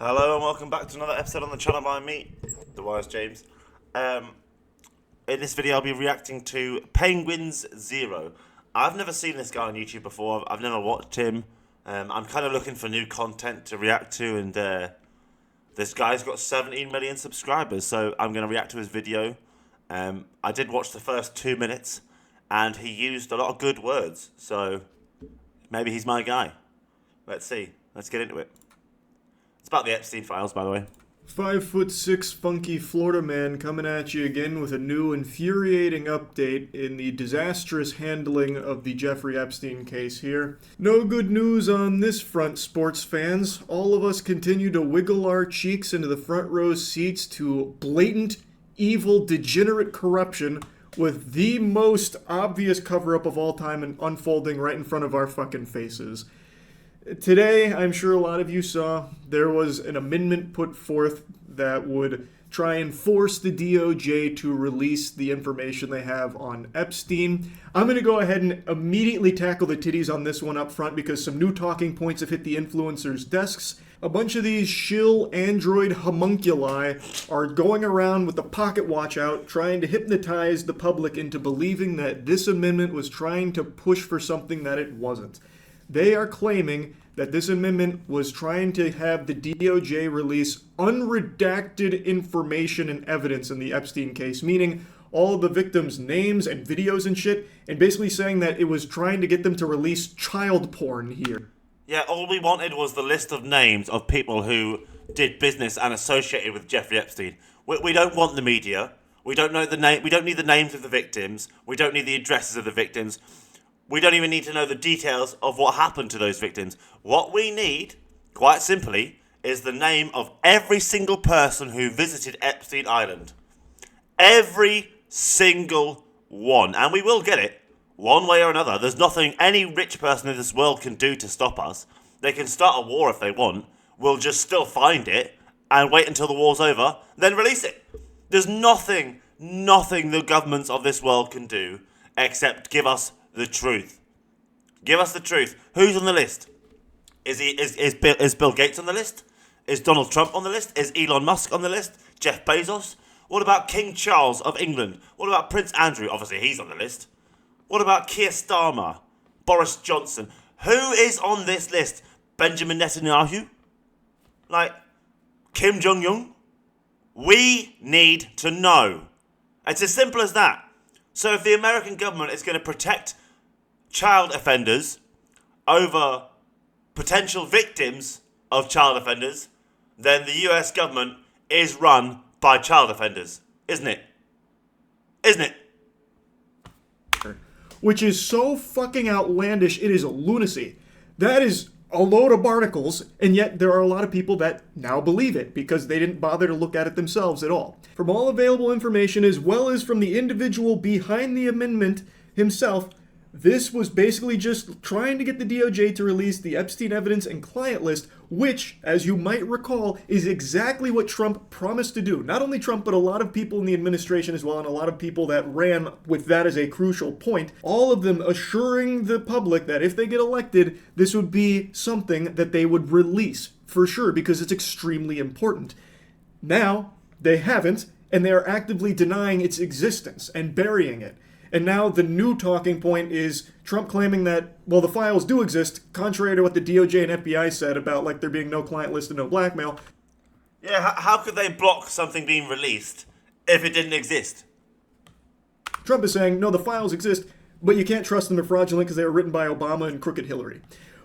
Hello and welcome back to another episode on the channel by me, TheWiseJames. In this video I'll be reacting to Penguins Zero. I've never seen this guy on YouTube before, I've never watched him. I'm kind of looking for new content to react to, and this guy's got 17 million subscribers, so I'm going to react to his video. I did watch the first 2 minutes and he used a lot of good words, so maybe he's my guy. Let's see, let's get into it. It's about the Epstein files, by the way. 5'6" funky Florida man coming at you again with a new infuriating update in the disastrous handling of the Jeffrey Epstein case here. No good news on this front, sports fans. All of us continue to wiggle our cheeks into the front row seats to blatant, evil, degenerate corruption with the most obvious cover-up of all time and unfolding right in front of our fucking faces. Today, I'm sure a lot of you saw, there was an amendment put forth that would try and force the DOJ to release the information they have on Epstein. I'm going to go ahead and immediately tackle the titties on this one up front because some new talking points have hit the influencers' desks. A bunch of these shill android homunculi are going around with the pocket watch out, trying to hypnotize the public into believing that this amendment was trying to push for something that it wasn't. They are claiming that this amendment was trying to have the DOJ release unredacted information and evidence in the Epstein case, meaning all of the victims' names and videos and shit, and basically saying that it was trying to get them to release child porn here. Yeah, all we wanted was the list of names of people who did business and associated with Jeffrey Epstein. We don't want the media. We don't know the name. We don't need the names of the victims. We don't need the addresses of the victims. We don't even need to know the details of what happened to those victims. What we need, quite simply, is the name of every single person who visited Epstein Island. Every single one. And we will get it, one way or another. There's nothing any rich person in this world can do to stop us. They can start a war if they want. We'll just still find it and wait until the war's over, then release it. There's nothing the governments of this world can do except give us the truth. Give us the truth. Who's on the list? Is Bill Gates on the list? Is Donald Trump on the list? Is Elon Musk on the list? Jeff Bezos? What about King Charles of England? What about Prince Andrew? Obviously he's on the list. What about Keir Starmer? Boris Johnson? Who is on this list? Benjamin Netanyahu? Like Kim Jong-un? We need to know. It's as simple as that. So if the American government is going to protect child offenders over potential victims of child offenders, then the US government is run by child offenders, isn't it? Isn't it? Which is so fucking outlandish, it is lunacy. That is a load of barnacles, and yet there are a lot of people that now believe it because they didn't bother to look at it themselves at all. From all available information, as well as from the individual behind the amendment himself, this was basically just trying to get the DOJ to release the Epstein evidence and client list, which, as you might recall, is exactly what Trump promised to do. Not only Trump, but a lot of people in the administration as well, and a lot of people that ran with that as a crucial point, all of them assuring the public that if they get elected, this would be something that they would release, for sure, because it's extremely important. Now, they haven't, and they are actively denying its existence and burying it. And now the new talking point is Trump claiming that, well, the files do exist, contrary to what the DOJ and FBI said about, like, there being no client list and no blackmail. Yeah, how could they block something being released if it didn't exist? Trump is saying, no, the files exist, but you can't trust them, they're fraudulent because they were written by Obama and crooked Hillary.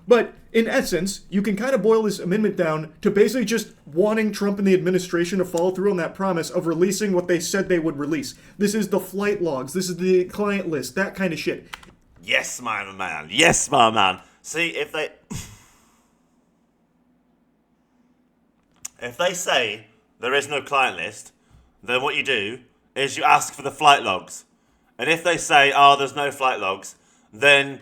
But in essence, you can kind of boil this amendment down to basically just wanting Trump and the administration to follow through on that promise of releasing what they said they would release. This is the flight logs, this is the client list, that kind of shit. Yes, my man. Yes, my man. See, if they say there is no client list, then what you do is you ask for the flight logs. And if they say, oh, there's no flight logs, then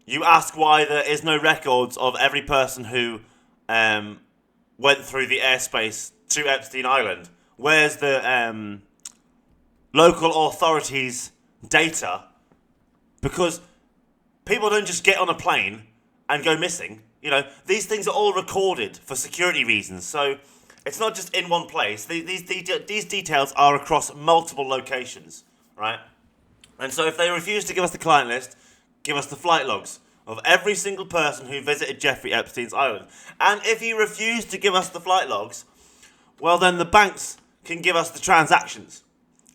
you ask why there is no records of every person who went through the airspace to Epstein Island. Where's the local authorities' data? Because people don't just get on a plane and go missing. These things are all recorded for security reasons. So it's not just in one place. These details are across multiple locations, right? And so if they refuse to give us the client list, give us the flight logs of every single person who visited Jeffrey Epstein's island. And if you refuse to give us the flight logs, well, then the banks can give us the transactions.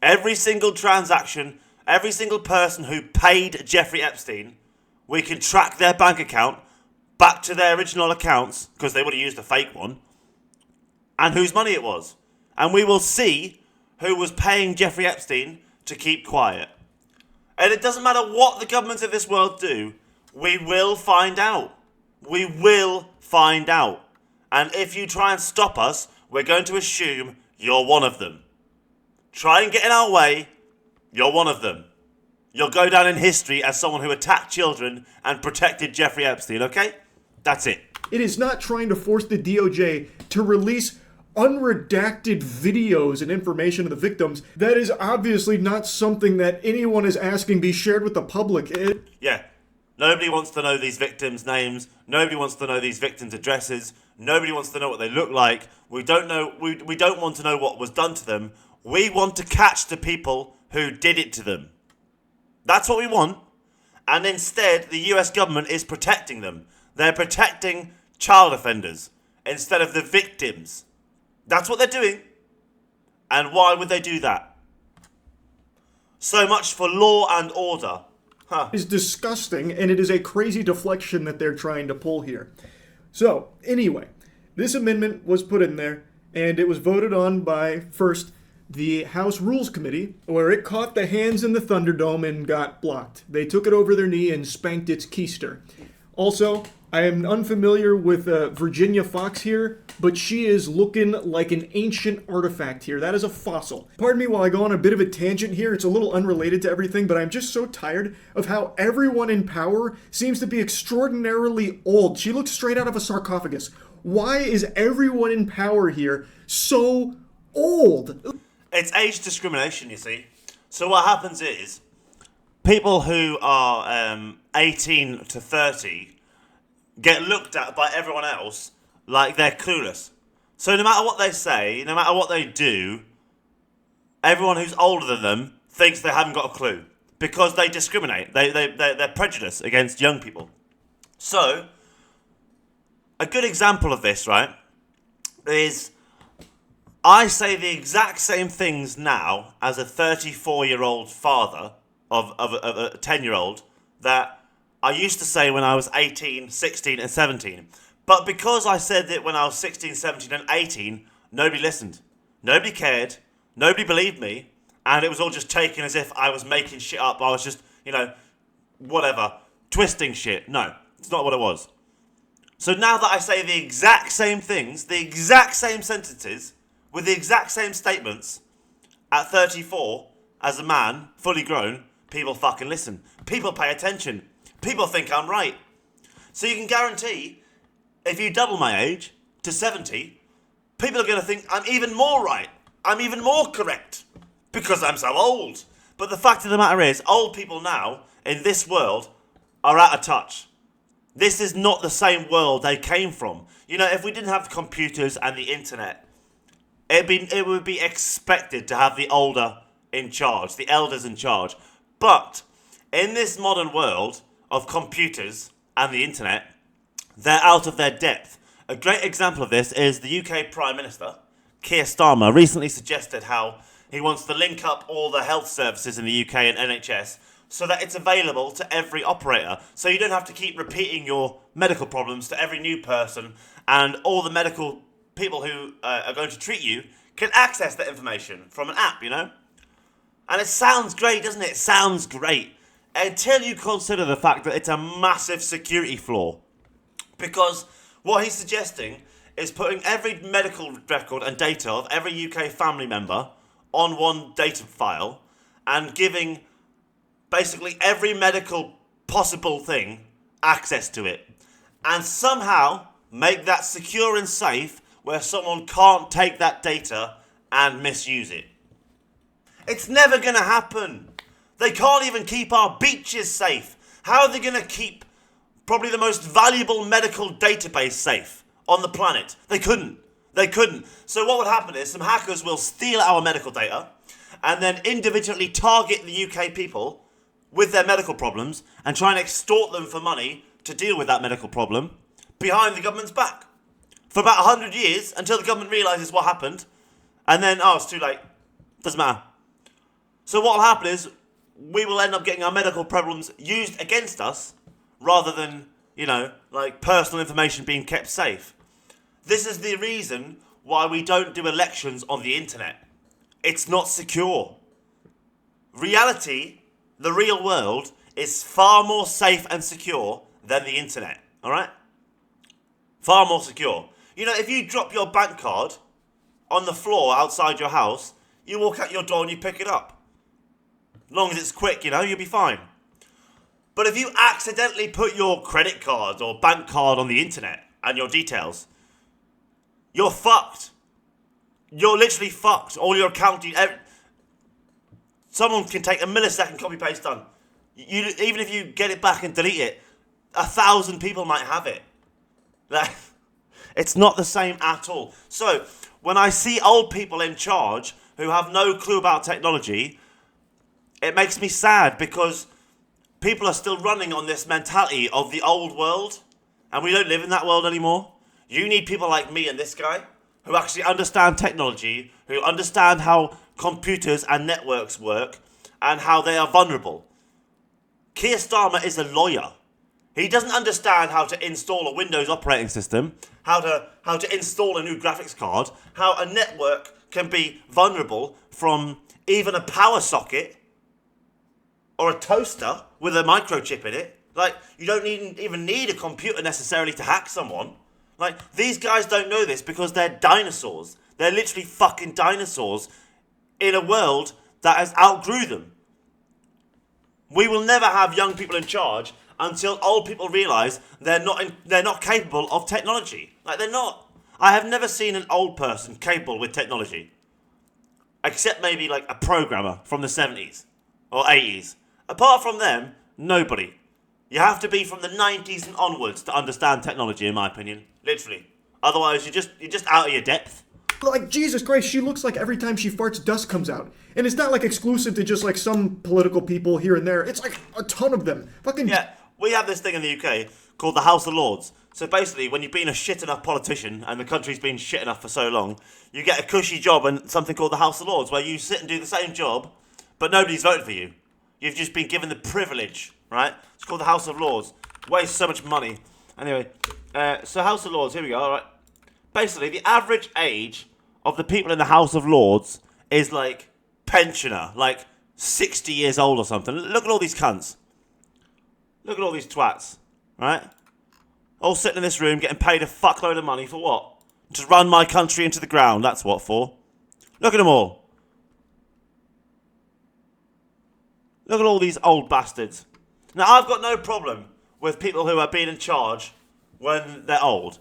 Every single transaction, every single person who paid Jeffrey Epstein, we can track their bank account back to their original accounts, because they would have used a fake one, and whose money it was. And we will see who was paying Jeffrey Epstein to keep quiet. And it doesn't matter what the governments of this world do, we will find out. We will find out. And if you try and stop us, we're going to assume you're one of them. Try and get in our way, you're one of them. You'll go down in history as someone who attacked children and protected Jeffrey Epstein, okay? That's it. It is not trying to force the DOJ to release unredacted videos and information of the victims. That is obviously not something that anyone is asking be shared with the public. Yeah. Nobody wants to know these victims' names. Nobody wants to know these victims' addresses. Nobody wants to know what they look like. We don't want to know what was done to them. We want to catch the people who did it to them. That's what we want. And instead, the US government is protecting them. They're protecting child offenders instead of the victims. That's what they're doing. And why would they do that? So much for law and order. Is disgusting, and it is a crazy deflection that they're trying to pull here. So, anyway, this amendment was put in there, and it was voted on by, first, the House Rules Committee, where it caught the hands in the Thunderdome and got blocked. They took it over their knee and spanked its keister. Also, I am unfamiliar with Virginia Fox here, but she is looking like an ancient artifact here. That is a fossil. Pardon me while I go on a bit of a tangent here. It's a little unrelated to everything, but I'm just so tired of how everyone in power seems to be extraordinarily old. She looks straight out of a sarcophagus. Why is everyone in power here so old? It's age discrimination, you see. So what happens is, people who are 18 to 30 get looked at by everyone else like they're clueless. So no matter what they say, no matter what they do, everyone who's older than them thinks they haven't got a clue. Because they discriminate. They're prejudiced against young people. So, a good example of this, right, is I say the exact same things now as a 34-year-old father of a 10-year-old that I used to say when I was 18, 16 and 17. But because I said it when I was 16, 17 and 18, nobody listened. Nobody cared. Nobody believed me. And it was all just taken as if I was making shit up. I was just, whatever, twisting shit. No, it's not what it was. So now that I say the exact same things, the exact same sentences, with the exact same statements, at 34, as a man, fully grown, people fucking listen. People pay attention. People think I'm right. So you can guarantee, if you double my age to 70, people are going to think I'm even more right. I'm even more correct. Because I'm so old. But the fact of the matter is, old people now, in this world, are out of touch. This is not the same world they came from. If we didn't have computers and the internet, it would be expected to have the older in charge, the elders in charge. But in this modern world of computers and the internet, they're out of their depth. A great example of this is the UK Prime Minister, Keir Starmer, recently suggested how he wants to link up all the health services in the UK and NHS so that it's available to every operator. So you don't have to keep repeating your medical problems to every new person, and all the medical people who are going to treat you can access that information from an app, And it sounds great, doesn't it? It sounds great. Until you consider the fact that it's a massive security flaw. Because what he's suggesting is putting every medical record and data of every UK family member on one data file and giving basically every medical possible thing access to it. And somehow make that secure and safe where someone can't take that data and misuse it. It's never going to happen. They can't even keep our beaches safe. How are they going to keep probably the most valuable medical database safe on the planet. They couldn't. So what would happen is some hackers will steal our medical data and then individually target the UK people with their medical problems and try and extort them for money to deal with that medical problem behind the government's back. For about 100 years, until the government realises what happened, and then, it's too late. Doesn't matter. So what will happen is, we will end up getting our medical problems used against us, rather than, personal information being kept safe. This is the reason why we don't do elections on the internet. It's not secure. Reality, the real world, is far more safe and secure than the internet, alright? Far more secure. If you drop your bank card on the floor outside your house, you walk out your door and you pick it up. As long as it's quick, you'll be fine. But if you accidentally put your credit card or bank card on the internet and your details, you're fucked. You're literally fucked. All your accounting... Someone can take a millisecond copy-paste done. Even if you get it back and delete it, 1,000 people might have it. It's not the same at all. So, when I see old people in charge who have no clue about technology, it makes me sad because people are still running on this mentality of the old world, and we don't live in that world anymore. You need people like me and this guy who actually understand technology, who understand how computers and networks work, and how they are vulnerable. Keir Starmer is a lawyer. He doesn't understand how to install a Windows operating system, how to install a new graphics card, how a network can be vulnerable from even a power socket or a toaster with a microchip in it. You don't even need a computer necessarily to hack someone. These guys don't know this because they're dinosaurs. They're literally fucking dinosaurs in a world that has outgrew them. We will never have young people in charge until old people realise they're not capable of technology. They're not. I have never seen an old person capable with technology. Except maybe a programmer from the 70s or 80s. Apart from them, nobody. You have to be from the 90s and onwards to understand technology, in my opinion. Literally. Otherwise, you're just out of your depth. Jesus Christ, she looks like every time she farts, dust comes out. And it's not exclusive to just some political people here and there. It's a ton of them. Fucking... Yeah, we have this thing in the UK called the House of Lords. So basically, when you've been a shit enough politician and the country's been shit enough for so long, you get a cushy job in something called the House of Lords, where you sit and do the same job, but nobody's voted for you. You've just been given the privilege, right? It's called the House of Lords. Waste so much money. Anyway, so House of Lords, here we go, alright. Basically, the average age of the people in the House of Lords is pensioner, 60 years old or something. Look at all these cunts. Look at all these twats, right? All sitting in this room getting paid a fuckload of money for what? To run my country into the ground, that's what for. Look at them all. Look at all these old bastards. Now, I've got no problem with people who are being in charge when they're old.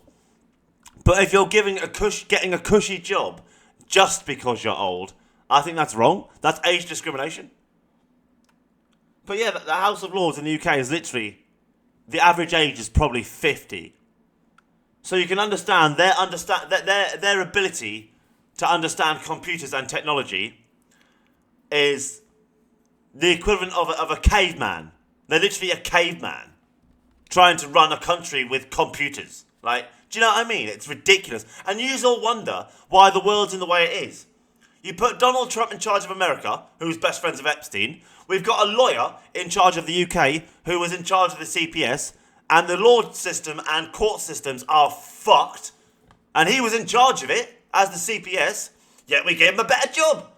But if you're getting a cushy job just because you're old, I think that's wrong. That's age discrimination. But yeah, the House of Lords in the UK is literally... The average age is probably 50. So you can understand their ability to understand computers and technology is the equivalent of a caveman. They're literally a caveman trying to run a country with computers. Do you know what I mean? It's ridiculous. And you all wonder why the world's in the way it is. You put Donald Trump in charge of America, who's best friends of Epstein. We've got a lawyer in charge of the UK, who was in charge of the CPS. And the law system and court systems are fucked. And he was in charge of it as the CPS, yet we gave him a better job.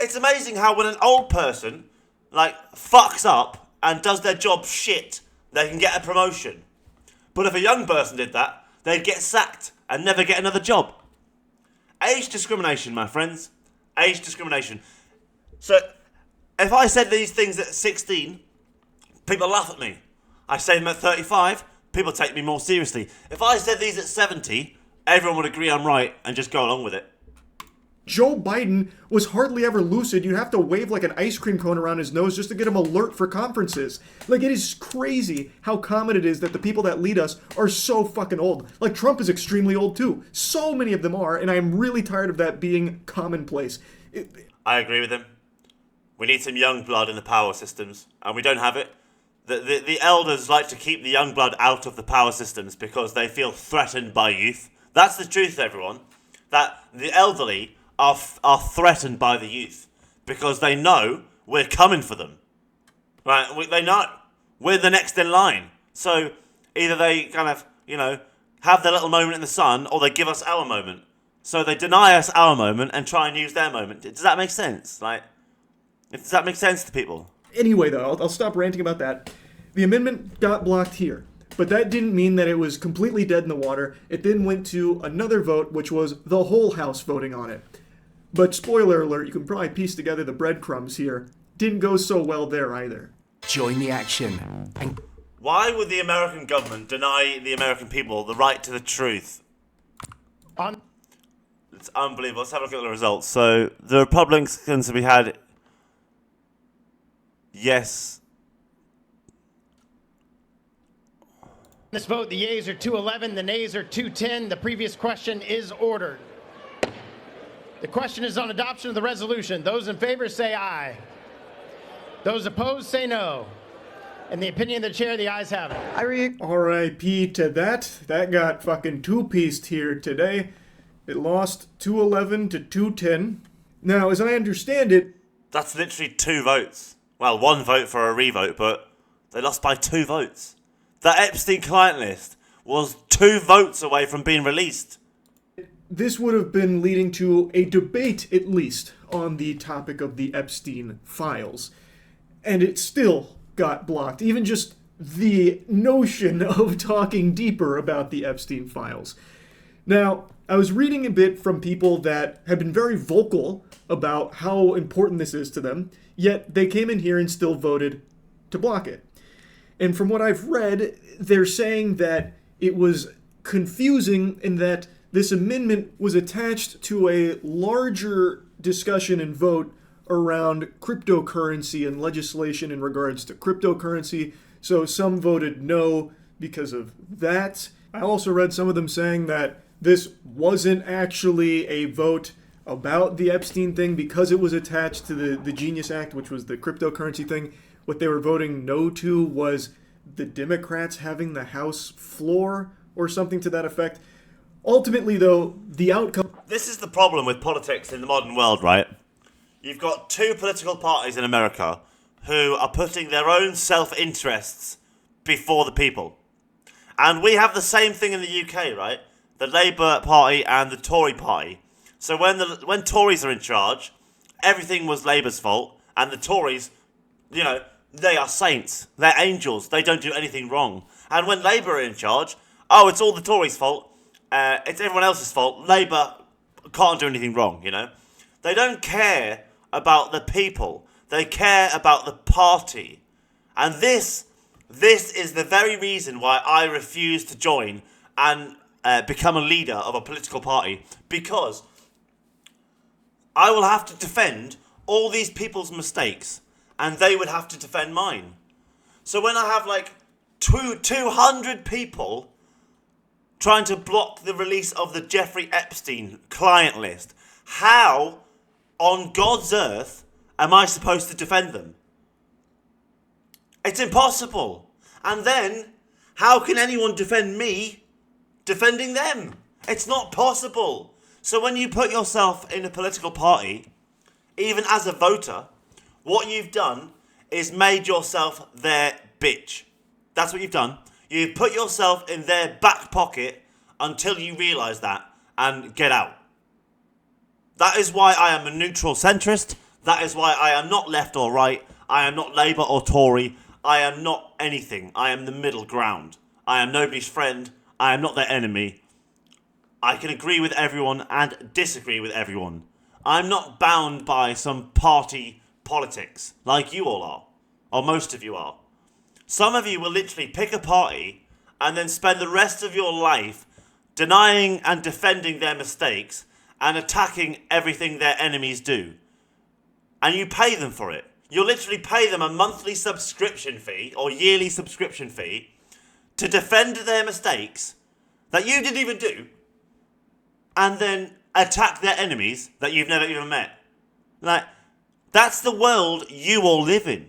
It's amazing how when an old person, fucks up and does their job shit, they can get a promotion. But if a young person did that, they'd get sacked and never get another job. Age discrimination, my friends. Age discrimination. So, if I said these things at 16, people laugh at me. I say them at 35, people take me more seriously. If I said these at 70, everyone would agree I'm right and just go along with it. Joe Biden was hardly ever lucid. You'd have to wave like an ice cream cone around his nose just to get him alert for conferences. Like, it is crazy how common it is that the people that lead us are so fucking old. Like, Trump is extremely old too. So many of them are, and I am really tired of that being commonplace. I agree with him. We need some young blood in the power systems, and we don't have it. The elders like to keep the young blood out of the power systems because they feel threatened by youth. That's the truth, everyone. That the elderly are threatened by the youth because they know we're coming for them. Right? They know we're the next in line. So either they kind of, have their little moment in the sun, or they give us our moment. So they deny us our moment and try and use their moment. Does that make sense? Does that make sense to people? Anyway, though, I'll stop ranting about that. The amendment got blocked here, but that didn't mean that it was completely dead in the water. It then went to another vote, which was the whole House voting on it. But spoiler alert, you can probably piece together the breadcrumbs here. Didn't go so well there either. Join the action. Why would the American government deny the American people the right to the truth? It's unbelievable. Let's have a look at the results. So the Republicans we had, yes. This vote, the yeas are 211, the nays are 210. The previous question is ordered. The question is on adoption of the resolution. Those in favor say aye. Those opposed say no. In the opinion of the chair, the ayes have it. R.I.P. to that. That got fucking two-pieced here today. It lost 211 to 210. Now, as I understand it... That's literally 2 votes. Well, 1 vote for a revote, but they lost by 2 votes. The Epstein client list was 2 votes away from being released. This would have been leading to a debate, at least, on the topic of the Epstein files. And it still got blocked. Even just the notion of talking deeper about the Epstein files. Now, I was reading a bit from people that have been very vocal about how important this is to them, yet they came in here and still voted to block it. And from what I've read, they're saying that it was confusing in that this amendment was attached to a larger discussion and vote around cryptocurrency and legislation in regards to cryptocurrency. So some voted no because of that. I also read some of them saying that this wasn't actually a vote about the Epstein thing because it was attached to the Genius Act, which was the cryptocurrency thing. What they were voting no to was the Democrats having the House floor or something to that effect. Ultimately, though, the outcome... This is the problem with politics in the modern world, right? You've got 2 political parties in America who are putting their own self-interests before the people. And we have the same thing in the UK, right? The Labour Party and the Tory Party. So when Tories are in charge, everything was Labour's fault, and the Tories, they are saints. They're angels. They don't do anything wrong. And when Labour are in charge, it's all the Tories' fault. It's everyone else's fault. Labour can't do anything wrong, They don't care about the people. They care about the party. And this is the very reason why I refuse to join and become a leader of a political party, because I will have to defend all these people's mistakes and they would have to defend mine. So when I have 200 people trying to block the release of the Jeffrey Epstein client list, how on God's earth am I supposed to defend them? It's impossible. And then, how can anyone defend me defending them? It's not possible. So when you put yourself in a political party, even as a voter, what you've done is made yourself their bitch. That's what you've done. You've put yourself in their back pocket until you realise that and get out. That is why I am a neutral centrist. That is why I am not left or right. I am not Labour or Tory. I am not anything. I am the middle ground. I am nobody's friend. I am not their enemy. I can agree with everyone and disagree with everyone. I'm not bound by some party politics like you all are, or most of you are. Some of you will literally pick a party and then spend the rest of your life denying and defending their mistakes and attacking everything their enemies do. And you pay them for it. You literally pay them a monthly subscription fee or yearly subscription fee to defend their mistakes that you didn't even do, and then attack their enemies that you've never even met. Like, that's the world you all live in.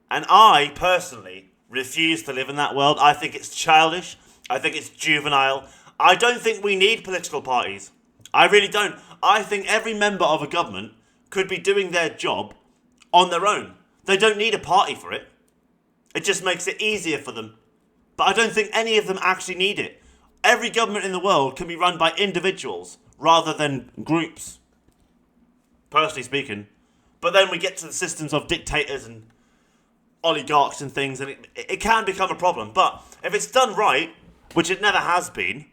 And I, personally, refuse to live in that world. I think it's childish. I think it's juvenile. I don't think we need political parties. I really don't. I think every member of a government could be doing their job on their own. They don't need a party for it. It just makes it easier for them. But I don't think any of them actually need it. Every government in the world can be run by individuals rather than groups, personally speaking. But then we get to the systems of dictators and oligarchs and things, and it can become a problem. But if it's done right, which it never has been,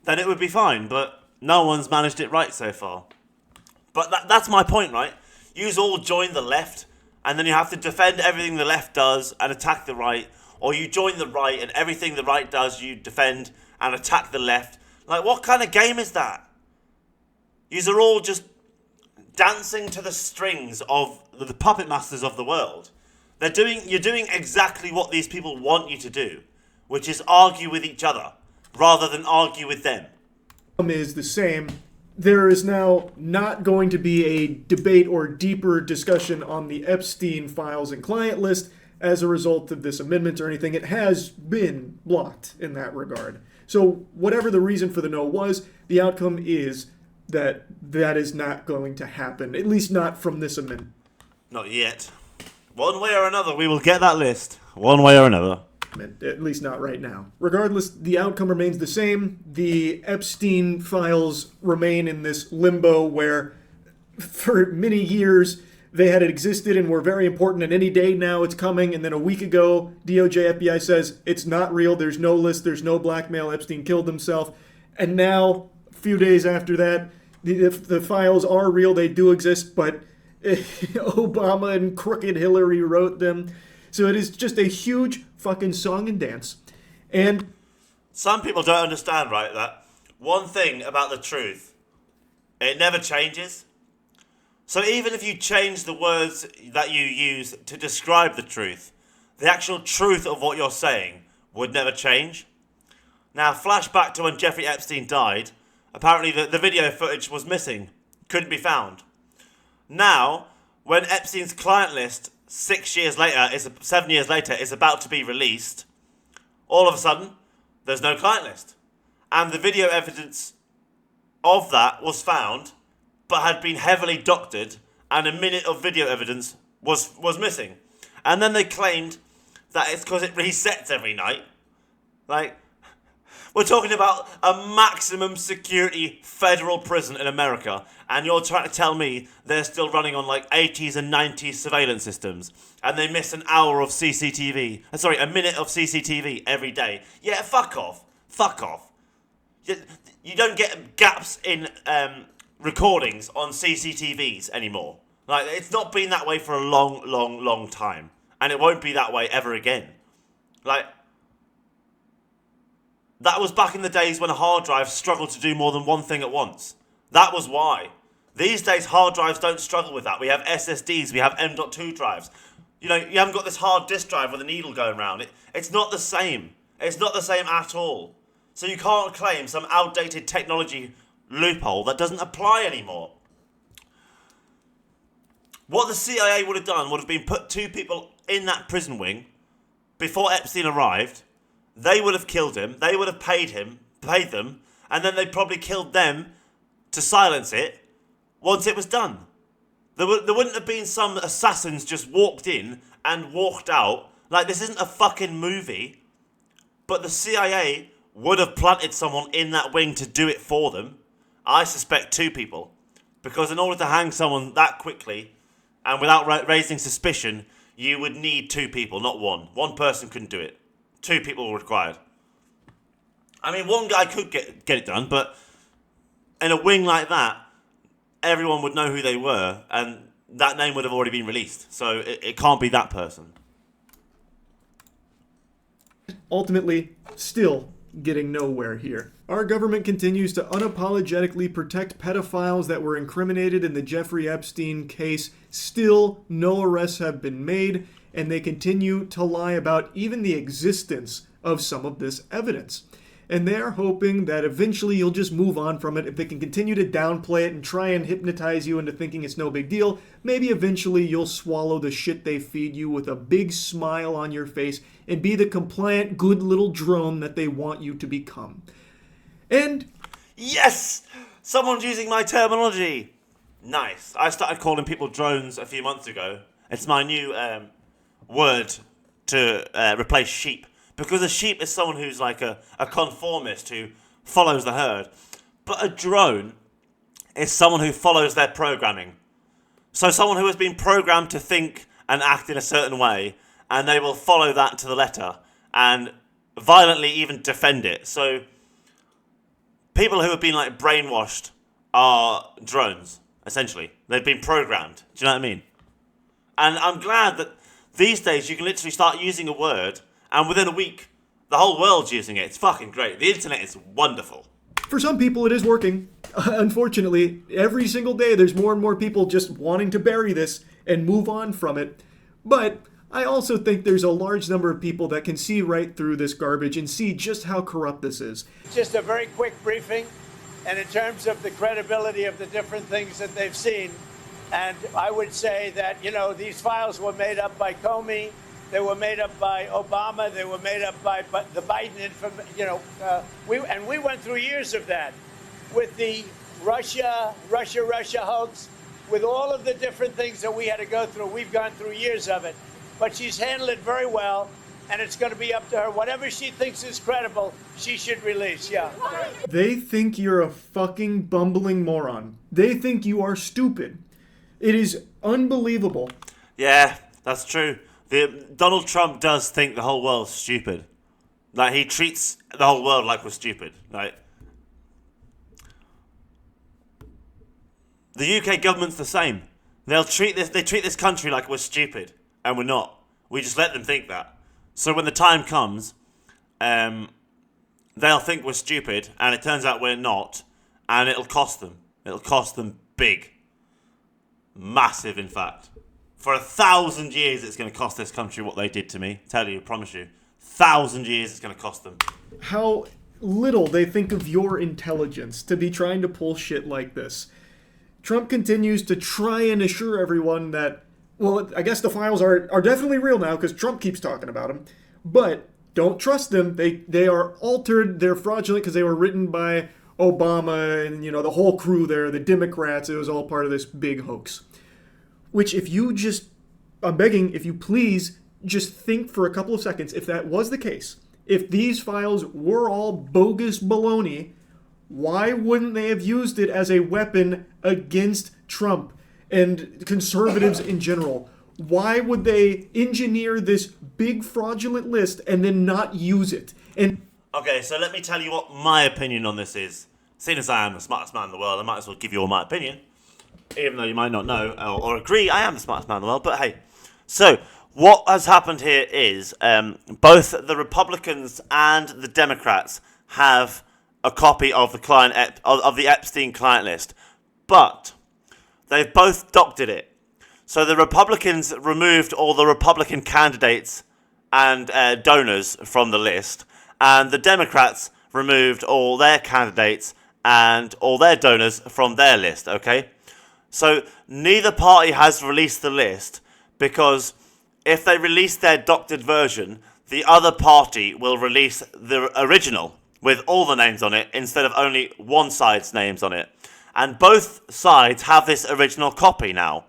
then it would be fine. But no one's managed it right so far. But that's my point, right? You all join the left, and then you have to defend everything the left does and attack the right. Or you join the right, and everything the right does, you defend and attack the left. Like, what kind of game is that? Yous are all just dancing to the strings of the puppet masters of the world. You're doing exactly what these people want you to do, which is argue with each other rather than argue with them. Is the same. There is now not going to be a debate or deeper discussion on the Epstein files and client list as a result of this amendment or anything. It has been blocked in that regard. So whatever the reason for the no was, the outcome is that is not going to happen, at least not from this amendment. Not yet. One way or another, we will get that list. One way or another. At least not right now. Regardless, the outcome remains the same. The Epstein files remain in this limbo where for many years they had existed and were very important, and any day now it's coming, and then a week ago DOJ, FBI says it's not real, there's no list, there's no blackmail, Epstein killed himself. And now, a few days after that, the files are real, they do exist, but Obama and crooked Hillary wrote them. So it is just a huge fucking song and dance. And some people don't understand, right, that one thing about the truth, it never changes. So even if you change the words that you use to describe the truth, the actual truth of what you're saying would never change. Now, flashback to when Jeffrey Epstein died, apparently the video footage was missing, couldn't be found. Now, when Epstein's client list 7 years later is about to be released, all of a sudden, there's no client list. And the video evidence of that was found, but had been heavily doctored, and a minute of video evidence was missing. And then they claimed that it's because it resets every night. Like, we're talking about a maximum security federal prison in America, and you're trying to tell me they're still running on like 80s and 90s surveillance systems, and they miss an hour of CCTV. A minute of CCTV every day. Yeah, fuck off. Fuck off. You don't get gaps in recordings on CCTVs anymore. Like, it's not been that way for a long time, and it won't be that way ever again. Like, that was back in the days when a hard drive struggled to do more than one thing at once. That was why. These days, hard drives don't struggle with that. We have SSDs, we have M.2 drives. You know, you haven't got this hard disk drive with a needle going around. It's not the same. It's not the same at all. So you can't claim some outdated technology loophole that doesn't apply anymore. What the CIA would have done would have been put 2 people in that prison wing before Epstein arrived. They would have killed him, they would have paid them, and then they probably killed them to silence it once it was done. There wouldn't have been some assassins just walked in and walked out. Like, this isn't a fucking movie. But the CIA would have planted someone in that wing to do it for them. I suspect 2 people. Because in order to hang someone that quickly, and without raising suspicion, you would need 2 people, not one. One person couldn't do it. 2 people were required. I mean, one guy could get it done, but in a wing like that, everyone would know who they were, and that name would have already been released. So it can't be that person. Ultimately, still getting nowhere here. Our government continues to unapologetically protect pedophiles that were incriminated in the Jeffrey Epstein case. Still, no arrests have been made, and they continue to lie about even the existence of some of this evidence. And they're hoping that eventually you'll just move on from it. If they can continue to downplay it and try and hypnotize you into thinking it's no big deal, maybe eventually you'll swallow the shit they feed you with a big smile on your face and be the compliant, good little drone that they want you to become. And yes! Someone's using my terminology. Nice. I started calling people drones a few months ago. It's my new word to replace sheep. Because a sheep is someone who's like a conformist who follows the herd. But a drone is someone who follows their programming. So someone who has been programmed to think and act in a certain way, and they will follow that to the letter and violently even defend it. So people who have been like brainwashed are drones, essentially. They've been programmed. Do you know what I mean? And I'm glad that these days you can literally start using a word and within a week the whole world's using it. It's fucking great. The internet is wonderful. For some people it is working. Unfortunately, every single day there's more and more people just wanting to bury this and move on from it. But I also think there's a large number of people that can see right through this garbage and see just how corrupt this is. Just a very quick briefing, and in terms of the credibility of the different things that they've seen, and I would say that, these files were made up by Comey, they were made up by Obama, they were made up by the Biden, we went through years of that with the Russia hoax, with all of the different things that we had to go through. We've gone through years of it. But she's handled it very well, and it's going to be up to her. Whatever she thinks is credible, she should release, yeah. They think you're a fucking bumbling moron. They think you are stupid. It is unbelievable. Yeah, that's true. Donald Trump does think the whole world's stupid. Like, he treats the whole world like we're stupid. Like, the UK government's the same. They treat this country like we're stupid. And we're not. We just let them think that. So when the time comes, they'll think we're stupid, and it turns out we're not, and it'll cost them. It'll cost them big. Massive, in fact. For 1,000 years, it's going to cost this country what they did to me. Tell you, promise you. 1,000 years, it's going to cost them. How little they think of your intelligence to be trying to pull shit like this. Trump continues to try and assure everyone that, well, I guess the files are definitely real now because Trump keeps talking about them. But don't trust them. They are altered. They're fraudulent because they were written by Obama and, the whole crew there, the Democrats. It was all part of this big hoax. Which I'm begging, if you please, just think for a couple of seconds. If that was the case, if these files were all bogus baloney, why wouldn't they have used it as a weapon against Trump and conservatives in general? Why would they engineer this big fraudulent list and then not use it? Okay, so let me tell you what my opinion on this is. Seeing as I am the smartest man in the world, I might as well give you all my opinion. Even though you might not know or agree, I am the smartest man in the world, but hey. So, what has happened here is both the Republicans and the Democrats have a copy of the Epstein client list. But they've both doctored it. So the Republicans removed all the Republican candidates and donors from the list, and the Democrats removed all their candidates and all their donors from their list, okay? So neither party has released the list because if they release their doctored version, the other party will release the original with all the names on it instead of only one side's names on it. And both sides have this original copy now.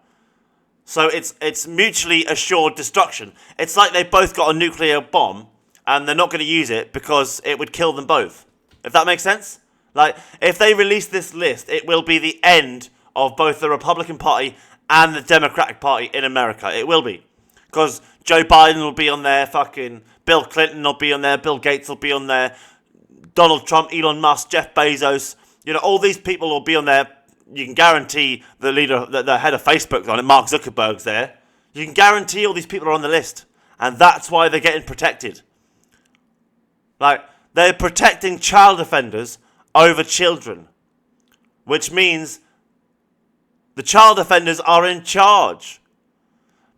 So it's mutually assured destruction. It's like they both got a nuclear bomb and they're not going to use it because it would kill them both. If that makes sense? Like, if they release this list, it will be the end of both the Republican Party and the Democratic Party in America. It will be. Because Joe Biden will be on there, fucking Bill Clinton will be on there, Bill Gates will be on there, Donald Trump, Elon Musk, Jeff Bezos, all these people will be on there. You can guarantee the head of Facebook's on it, Mark Zuckerberg's there. You can guarantee all these people are on the list. And that's why they're getting protected. Like, they're protecting child offenders over children, which means the child offenders are in charge.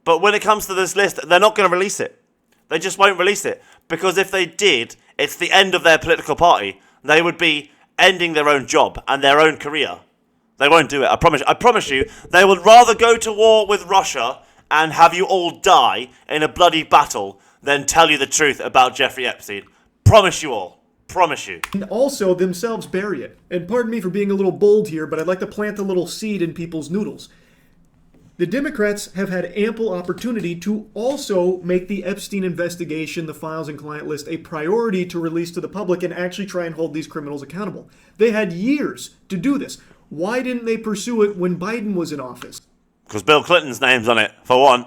But when it comes to this list, they're not going to release it. They just won't release it. Because if they did, it's the end of their political party. They would be ending their own job and their own career. They won't do it. I promise you, they would rather go to war with Russia and have you all die in a bloody battle than tell you the truth about Jeffrey Epstein. Promise you all. Promise you. And also themselves bury it. And pardon me for being a little bold here, but I'd like to plant a little seed in people's noodles. The Democrats have had ample opportunity to also make the Epstein investigation, the files and client list, a priority to release to the public and actually try and hold these criminals accountable. They had years to do this. Why didn't they pursue it when Biden was in office? Because Bill Clinton's name's on it, for one.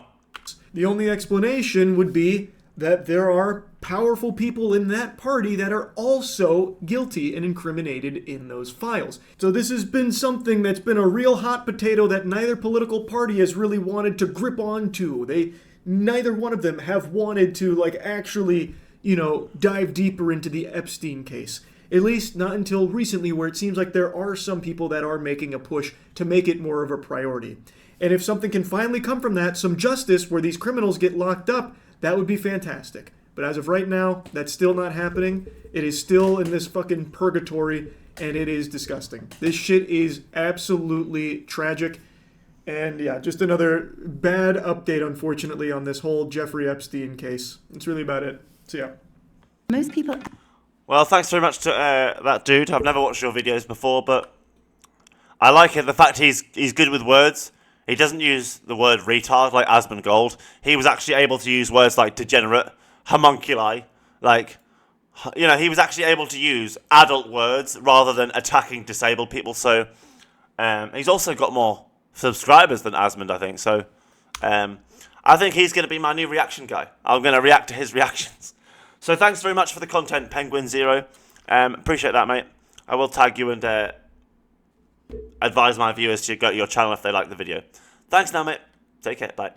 The only explanation would be that there are powerful people in that party that are also guilty and incriminated in those files. So this has been something that's been a real hot potato that neither political party has really wanted to grip onto. Neither one of them have wanted to actually, dive deeper into the Epstein case. At least not until recently, where it seems like there are some people that are making a push to make it more of a priority. And if something can finally come from that, some justice where these criminals get locked up, that would be fantastic. But as of right now, that's still not happening. It is still in this fucking purgatory, and it is disgusting. This shit is absolutely tragic. And yeah, just another bad update, unfortunately, on this whole Jeffrey Epstein case. That's really about it. So yeah. Most people... Well, thanks very much to that dude. I've never watched your videos before, but I like it. The fact he's good with words. He doesn't use the word retard like Asmongold. He was actually able to use words like degenerate, homunculi, he was actually able to use adult words rather than attacking disabled people. So he's also got more subscribers than Asmund, I think. So I think he's going to be my new reaction guy. I'm going to react to his reactions. So thanks very much for the content, Penguin Zero. Appreciate that, mate. I will tag you and advise my viewers to go to your channel if they like the video. Thanks now, mate. Take care. Bye.